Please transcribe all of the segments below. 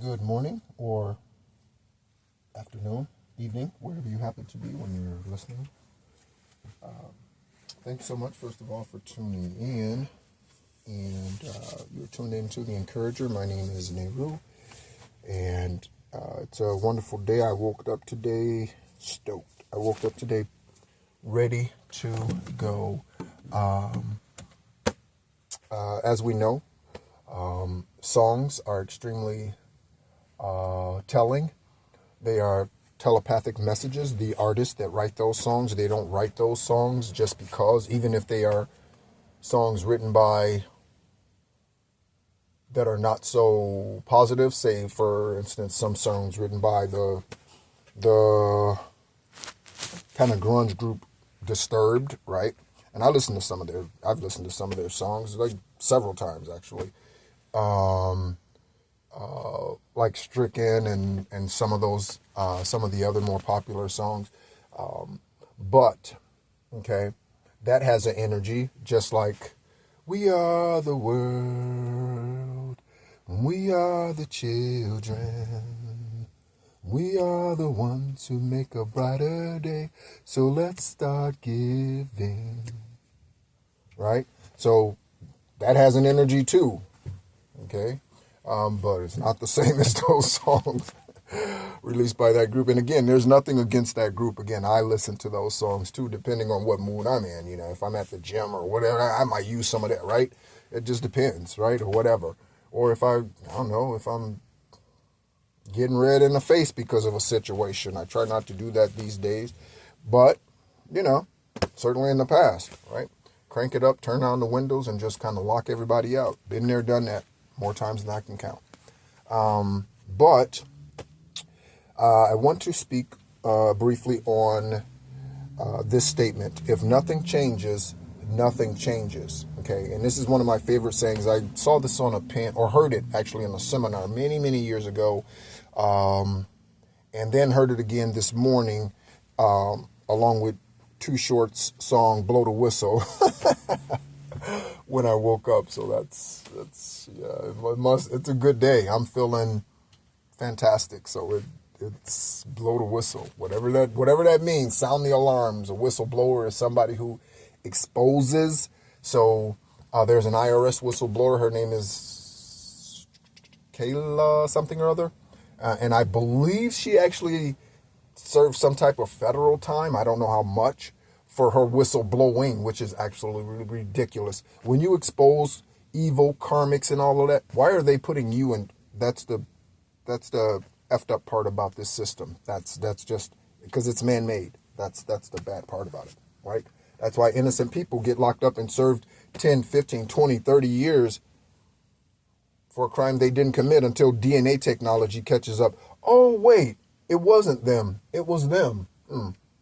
Good morning or afternoon, evening, wherever you happen to be when you're listening. Thank you so much, first of all, for tuning in. And you're tuned in to The Encourager. My name is Nehru, and it's a wonderful day. I woke up today stoked. I woke up today ready to go. As we know, songs are extremely telling. They are telepathic messages. The artists that write those songs, they don't write those songs just because, even if they are songs written by that are not so positive. Say, for instance, some songs written by the kind of grunge group Disturbed, right? And I've listened to some of their songs, like several times actually. Like Stricken and some of those, some of the other more popular songs. But, okay, that has an energy just like we are the world, we are the children, we are the ones who make a brighter day, so let's start giving, right? So that has an energy too, okay? But it's not the same as those songs released by that group. And again, there's nothing against that group. Again, I listen to those songs too, depending on what mood I'm in. You know, if I'm at the gym or whatever, I might use some of that, right? It just depends, right? Or whatever. Or if I don't know, if I'm getting red in the face because of a situation. I try not to do that these days. But, you know, certainly in the past, right? Crank it up, turn on the windows, and just kind of lock everybody out. Been there, done that. More times than I can count. But I want to speak briefly on this statement. If nothing changes, nothing changes. Okay, and this is one of my favorite sayings. I saw this on a pen, or heard it actually in a seminar many, many years ago, and then heard it again this morning, along with Too Short's song "Blow the Whistle." When I woke up, so that's it's a good day. I'm feeling fantastic. So it's blow the whistle, whatever that means. Sound the alarms. A whistleblower is somebody who exposes. So there's an IRS whistleblower. Her name is Kayla something or other, and I believe she actually served some type of federal time. I don't know how much, for her whistle blowing, which is absolutely ridiculous. When you expose evil karmics and all of that, why are they putting you in? That's the effed up part about this system. That's just because it's man-made. That's the bad part about it, right? That's why innocent people get locked up and served 10, 15, 20, 30 years for a crime they didn't commit until DNA technology catches up. Oh, wait, it wasn't them. It was them.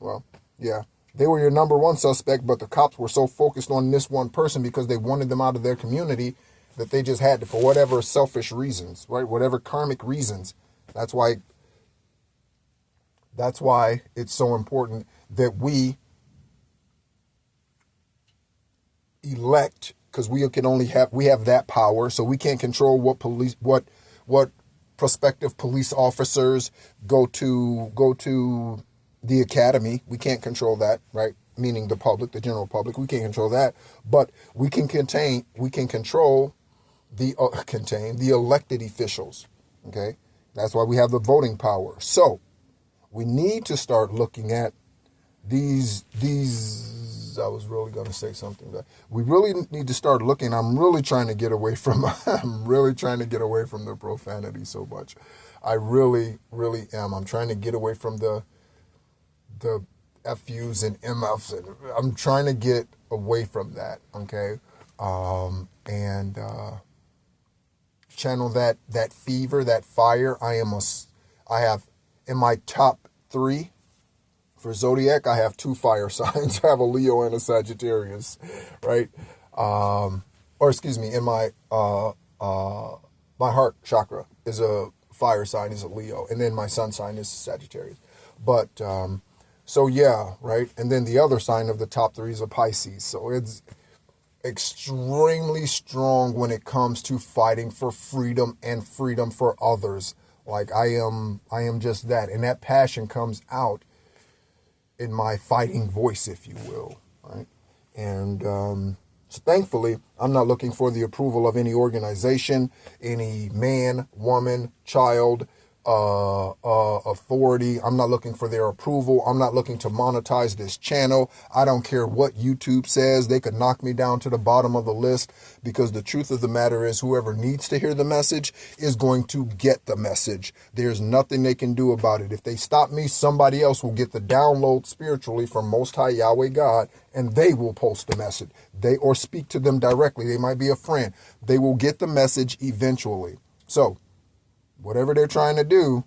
Well, yeah. They were your number one suspect, but the cops were so focused on this one person because they wanted them out of their community that they just had to, for whatever selfish reasons, right? Whatever karmic reasons. That's why it's so important that we elect, because we have that power, so we can't control what prospective police officers go to the academy. We can't control that, right? Meaning the public, the general public. We can't control that, but we can control the elected officials. Okay, that's why we have the voting power. So we need to start looking at these. I was really going to say something that we really need to start looking. I'm really trying to get away from. I'm really trying to get away from the profanity so much. I really, really am. I'm trying to get away from the FUs and MFs, and I'm trying to get away from that, okay? And channel that fever, that fire. I have in my top 3 for Zodiac, I have 2 fire signs. I have a Leo and a Sagittarius, right? Or excuse me, in my heart chakra is a fire sign, is a Leo, and then my sun sign is Sagittarius. But so yeah, right? And then the other sign of the top 3 is a Pisces. So it's extremely strong when it comes to fighting for freedom and freedom for others. Like I am just that. And that passion comes out in my fighting voice, if you will. Right. And so thankfully, I'm not looking for the approval of any organization, any man, woman, child, authority. I'm not looking for their approval. I'm not looking to monetize this channel. I don't care what YouTube says. They could knock me down to the bottom of the list, because the truth of the matter is whoever needs to hear the message is going to get the message. There's nothing they can do about it. If they stop me, somebody else will get the download spiritually from Most High Yahweh God, and they will post the message. Or speak to them directly. They might be a friend. They will get the message eventually. So whatever they're trying to do,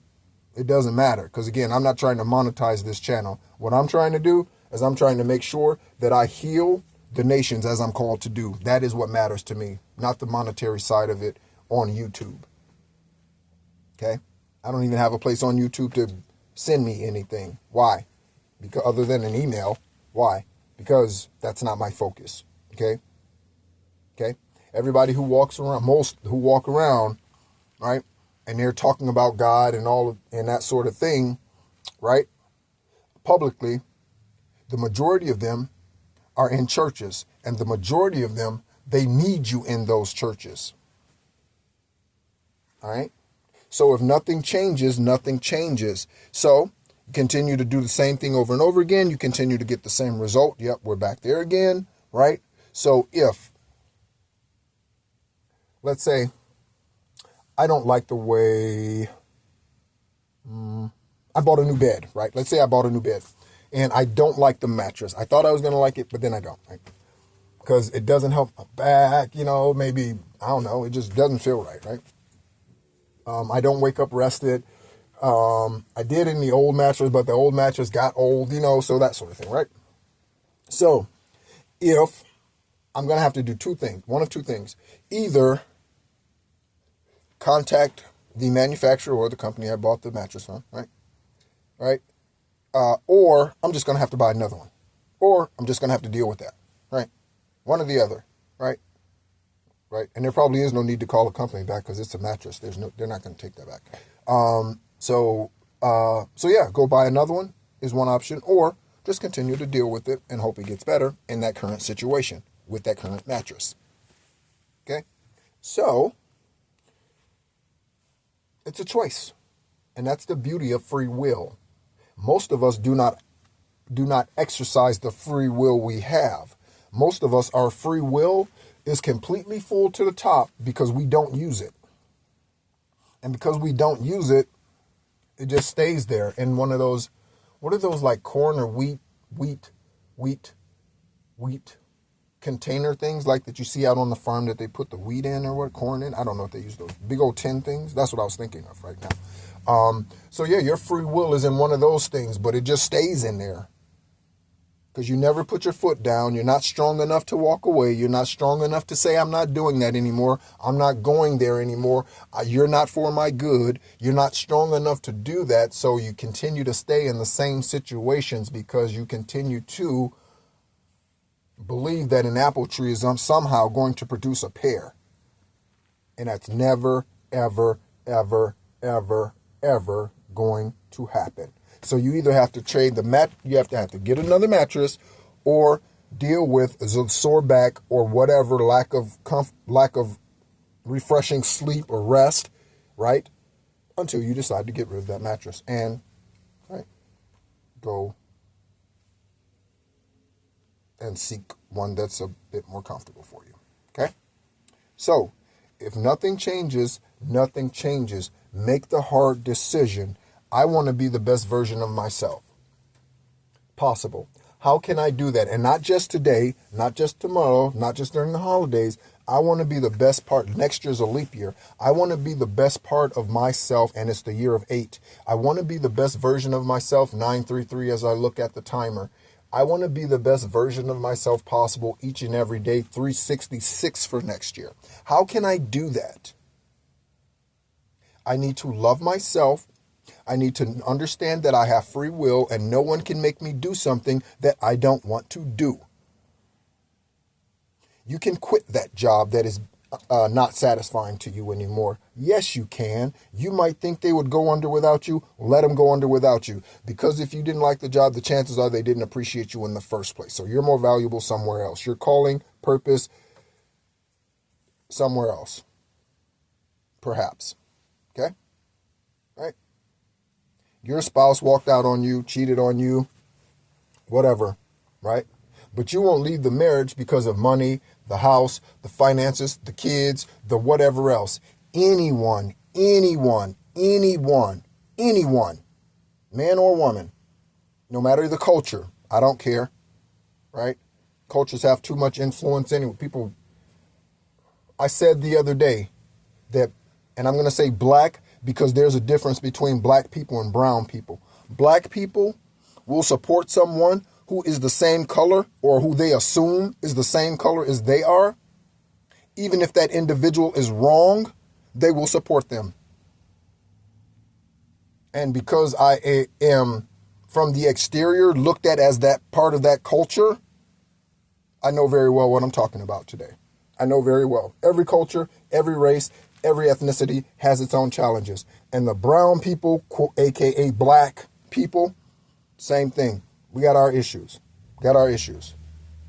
it doesn't matter. Because again, I'm not trying to monetize this channel. What I'm trying to do is I'm trying to make sure that I heal the nations as I'm called to do. That is what matters to me, not the monetary side of it on YouTube. Okay? I don't even have a place on YouTube to send me anything. Why? Because other than an email. Why? Because that's not my focus. Okay? Okay? Everybody who walks around, most who walk around, right? And they're talking about God and all and that sort of thing, right? Publicly, the majority of them are in churches, and the majority of them, they need you in those churches. All right? So if nothing changes, nothing changes. So you continue to do the same thing over and over again. You continue to get the same result. Yep, we're back there again, right? So if, let's say, I don't like the way, I bought a new bed, right? Let's say I bought a new bed and I don't like the mattress. I thought I was going to like it, but then I don't, right? Because it doesn't help my back, maybe, I don't know. It just doesn't feel right, right? I don't wake up rested. I did in the old mattress, but the old mattress got old, so that sort of thing, right? So if I'm going to have to do two things, one of two things, either contact the manufacturer or the company I bought the mattress from, right? Right? Or I'm just going to have to buy another one. Or I'm just going to have to deal with that, right? One or the other, right? Right? And there probably is no need to call a company back because it's a mattress. They're not going to take that back. So yeah, go buy another one is one option, or just continue to deal with it and hope it gets better in that current situation with that current mattress. Okay? So it's a choice. And that's the beauty of free will. Most of us do not exercise the free will we have. Most of us, our free will is completely full to the top because we don't use it. And because we don't use it, it just stays there in one of those, what are those like corn or wheat container things like that you see out on the farm that they put the wheat in or what, corn in? I don't know if they use those big old tin things. That's what I was thinking of right now. So yeah, your free will is in one of those things, but it just stays in there because you never put your foot down. You're not strong enough to walk away. You're not strong enough to say, I'm not doing that anymore. I'm not going there anymore. You're not for my good. You're not strong enough to do that. So you continue to stay in the same situations because you continue to believe that an apple tree is somehow going to produce a pear. And that's never, ever, ever, ever, ever going to happen. So you either have to trade you have to get another mattress, or deal with a sore back or whatever lack of refreshing sleep or rest, right? Until you decide to get rid of that mattress and go and seek one that's a bit more comfortable for you. Okay? So if nothing changes, nothing changes. Make the hard decision. I want to be the best version of myself possible. How can I do that? And not just today, not just tomorrow, not just during the holidays. I want to be the best part. Next year's a leap year. I want to be the best part of myself, and it's the year of 8. I want to be the best version of myself, 933, as I look at the timer. I want to be the best version of myself possible each and every day, 366 for next year. How can I do that? I need to love myself. I need to understand that I have free will and no one can make me do something that I don't want to do. You can quit that job that is not satisfying to you anymore. Yes, you can. You might think they would go under without you. Let them go under without you. Because if you didn't like the job, the chances are they didn't appreciate you in the first place. So you're more valuable somewhere else. Your calling, purpose, somewhere else. Perhaps. Okay? Right? Your spouse walked out on you, cheated on you, whatever. Right? But you won't leave the marriage because of money, the house, the finances, the kids, the whatever else. Anyone, man or woman, no matter the culture, I don't care, right? Cultures have too much influence anyway. People, I said the other day that, and I'm going to say black because there's a difference between black people and brown people. Black people will support someone who is the same color or who they assume is the same color as they are. Even if that individual is wrong, they will support them. And because I am from the exterior looked at as that part of that culture, I know very well what I'm talking about today. I know very well. Every culture, every race, every ethnicity has its own challenges. And the brown people, aka black people, same thing. We got our issues.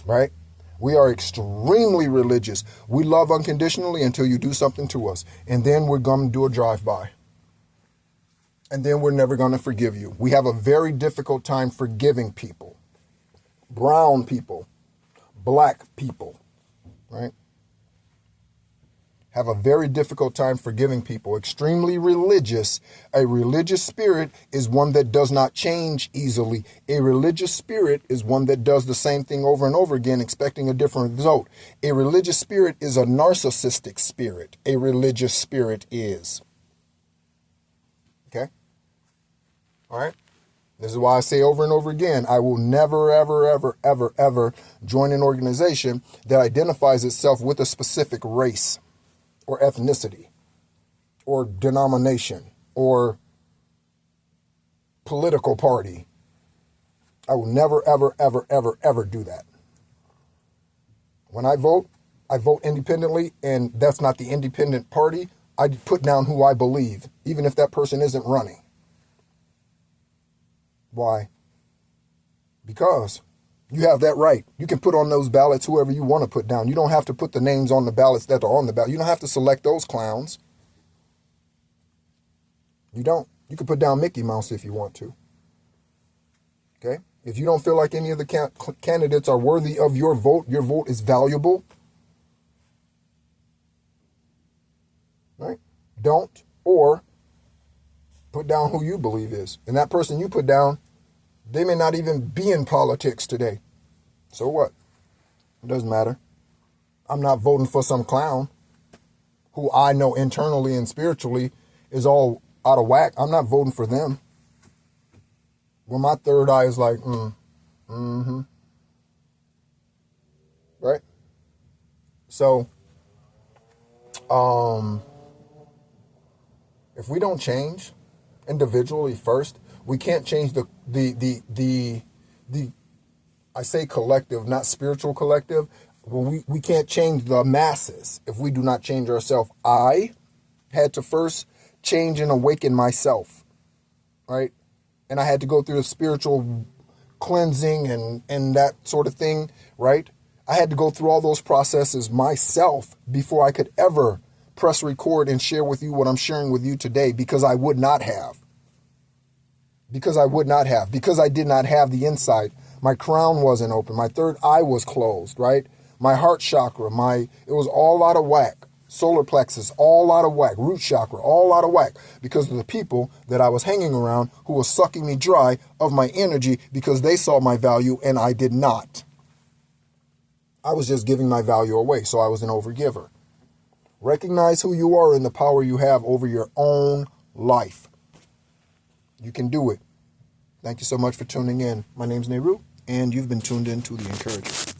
Right? We are extremely religious. We love unconditionally until you do something to us. And then we're going to do a drive-by. And then we're never going to forgive you. We have a very difficult time forgiving people. Brown people. Black people. Right? Have a very difficult time forgiving people. Extremely religious. A religious spirit is one that does not change easily. A religious spirit is one that does the same thing over and over again, expecting a different result. A religious spirit is a narcissistic spirit. A religious spirit is. Okay? All right? This is why I say over and over again, I will never, ever join an organization that identifies itself with a specific race, or ethnicity, or denomination, or political party. I will never, ever do that. When I vote independently, and that's not the independent party. I put down who I believe, even if that person isn't running. Why? Because you have that right. You can put on those ballots whoever you want to put down. You don't have to put the names on the ballots that are on the ballot. You don't have to select those clowns. You don't. You can put down Mickey Mouse if you want to. Okay? If you don't feel like any of the candidates are worthy of your vote is valuable. Right? Don't, or put down who you believe is. And that person you put down, they may not even be in politics today. So what? It doesn't matter. I'm not voting for some clown who I know internally and spiritually is all out of whack. I'm not voting for them. When my third eye is like, right? So, if we don't change individually first, we can't change the I say collective, not spiritual collective. Well, we can't change the masses if we do not change ourselves. I had to first change and awaken myself, right? And I had to go through a spiritual cleansing and that sort of thing, right? I had to go through all those processes myself before I could ever press record and share with you what I'm sharing with you today, because I would not have. Because I did not have the insight. My crown wasn't open. My third eye was closed, right? My heart chakra, it was all out of whack. Solar plexus, all out of whack. Root chakra, all out of whack. Because of the people that I was hanging around who was sucking me dry of my energy because they saw my value and I did not. I was just giving my value away, so I was an overgiver. Recognize who you are and the power you have over your own life. You can do it. Thank you so much for tuning in. My name's Nehru, and you've been tuned in to The Encourager.